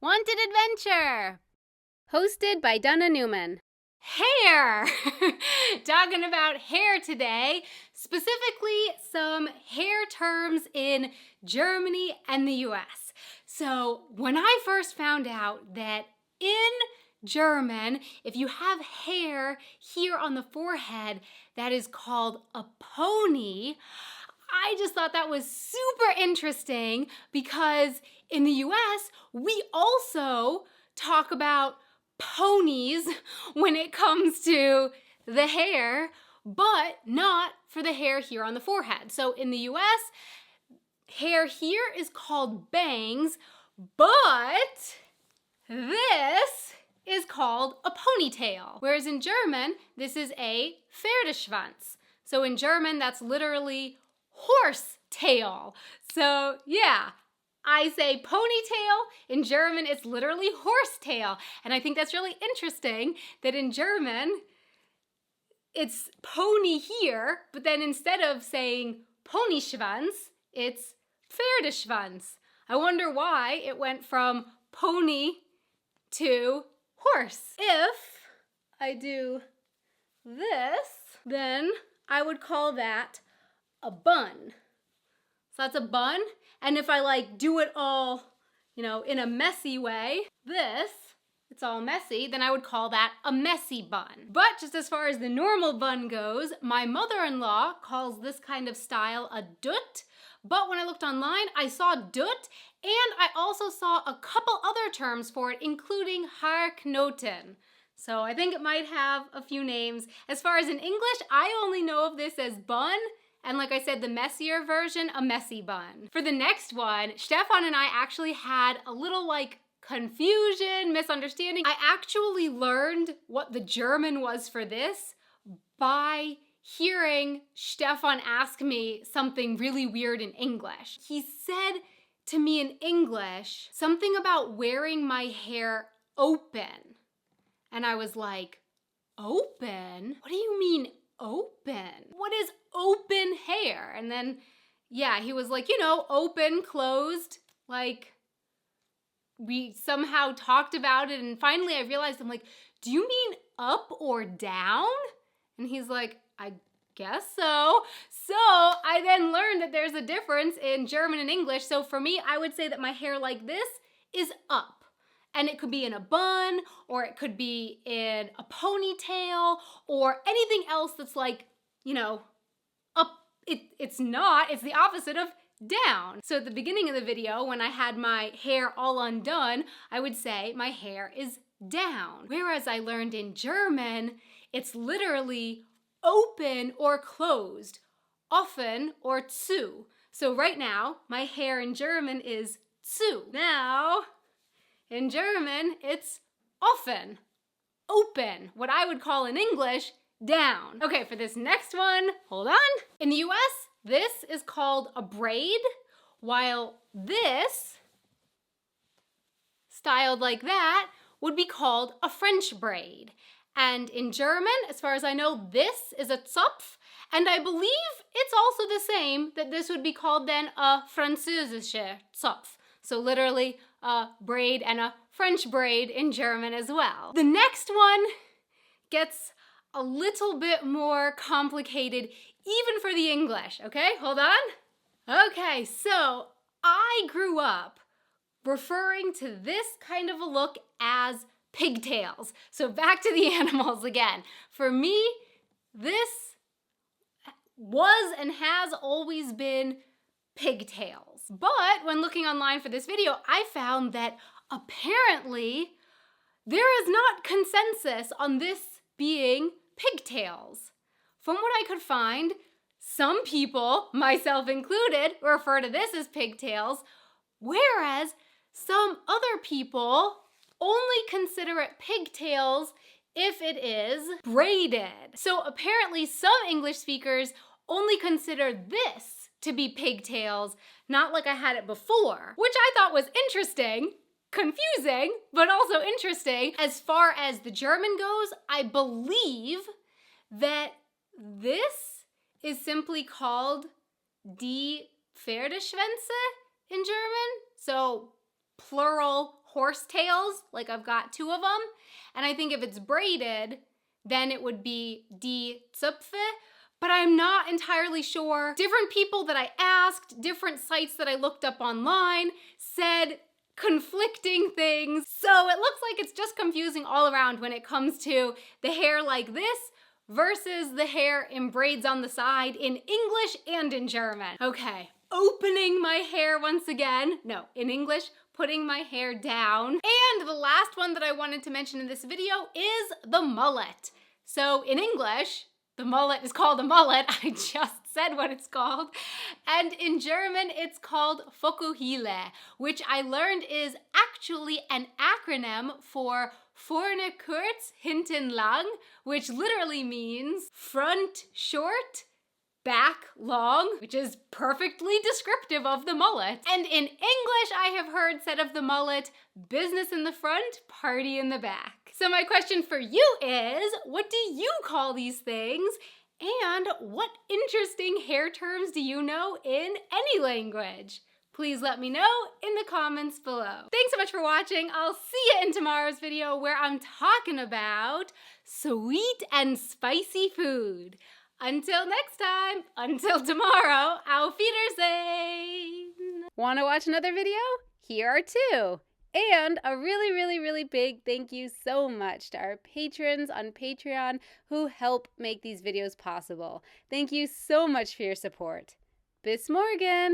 Wanted Adventure, hosted by Donna Newman. Hair! Talking about hair today, specifically some hair terms in Germany and the US. So when I first found out that in German, if you have hair here on the forehead that is called a pony, I just thought that was super interesting because in the US, we also talk about ponies when it comes to the hair, but not for the hair here on the forehead. So in the US, hair here is called bangs, but this is called a ponytail. Whereas in German, this is a Pferdeschwanz. So in German, that's literally horse tail. So yeah, I say ponytail. In German, it's literally horsetail. And I think that's really interesting that in German, it's pony here, but then instead of saying ponyschwanz, it's Pferdeschwanz. I wonder why it went from pony to horse. If I do this, then I would call that a bun. So that's a bun. And if I do it all, in a messy way, it's all messy, then I would call that a messy bun. But just as far as the normal bun goes, my mother-in-law calls this kind of style a Dutt. But when I looked online, I saw Dutt, and I also saw a couple other terms for it, including Haar knoten. So I think it might have a few names. As far as in English, I only know of this as bun, and like I said, the messier version, a messy bun. For the next one, Stefan and I actually had a little confusion, misunderstanding. I actually learned what the German was for this by hearing Stefan ask me something really weird in English. He said to me in English something about wearing my hair open. And I was like, open? What do you mean open? What is open hair? And then, yeah, he was like, open, closed, we somehow talked about it, and finally I realized, I'm like, do you mean up or down? And he's like, I guess so. So I then learned that there's a difference in German and English. So for me, I would say that my hair like this is up. And it could be in a bun, or it could be in a ponytail, or anything else that's up. It's not, it's the opposite of down. So at the beginning of the video, when I had my hair all undone, I would say my hair is down. Whereas I learned in German, it's literally open or closed, offen or zu. So right now, my hair in German is zu. Now, in German, it's offen, open, what I would call in English, down. Okay, for this next one, hold on. In the US, this is called a braid, while this, styled like that, would be called a French braid. And in German, as far as I know, this is a Zopf, and I believe it's also the same, that this would be called then a französischer Zopf. So literally a braid and a French braid in German as well. The next one gets a little bit more complicated even for the English, okay? Hold on. Okay, so I grew up referring to this kind of a look as pigtails. So back to the animals again. For me, this was and has always been pigtails. But when looking online for this video, I found that apparently there is not consensus on this being pigtails. From what I could find, some people, myself included, refer to this as pigtails, whereas some other people only consider it pigtails if it is braided. So apparently some English speakers only consider this to be pigtails, not like I had it before, which I thought was interesting, confusing, but also interesting. As far as the German goes, I believe that this is simply called die Pferdeschwänze in German. So plural horsetails, like I've got 2 of them. And I think if it's braided, then it would be die Zöpfe, but I'm not entirely sure. Different people that I asked, different sites that I looked up online said conflicting things. So it looks like it's just confusing all around when it comes to the hair like this versus the hair in braids on the side in English and in German. Okay, opening my hair once again. No, in English, putting my hair down. And the last one that I wanted to mention in this video is the mullet. So in English, the mullet is called a mullet. I just said what it's called. And in German, it's called Vokuhila, which I learned is actually an acronym for vorne kurz, hinten lang, which literally means front short, back long, which is perfectly descriptive of the mullet. And in English, I have heard said of the mullet, business in the front, party in the back. So my question for you is, what do you call these things? And what interesting hair terms do you know in any language? Please let me know in the comments below. Thanks so much for watching. I'll see you in tomorrow's video where I'm talking about sweet and spicy food. Until next time, until tomorrow, auf Wiedersehen! Want to watch another video? Here are 2. And a really, really, really big thank you so much to our patrons on Patreon who help make these videos possible. Thank you so much for your support. Bis morgen!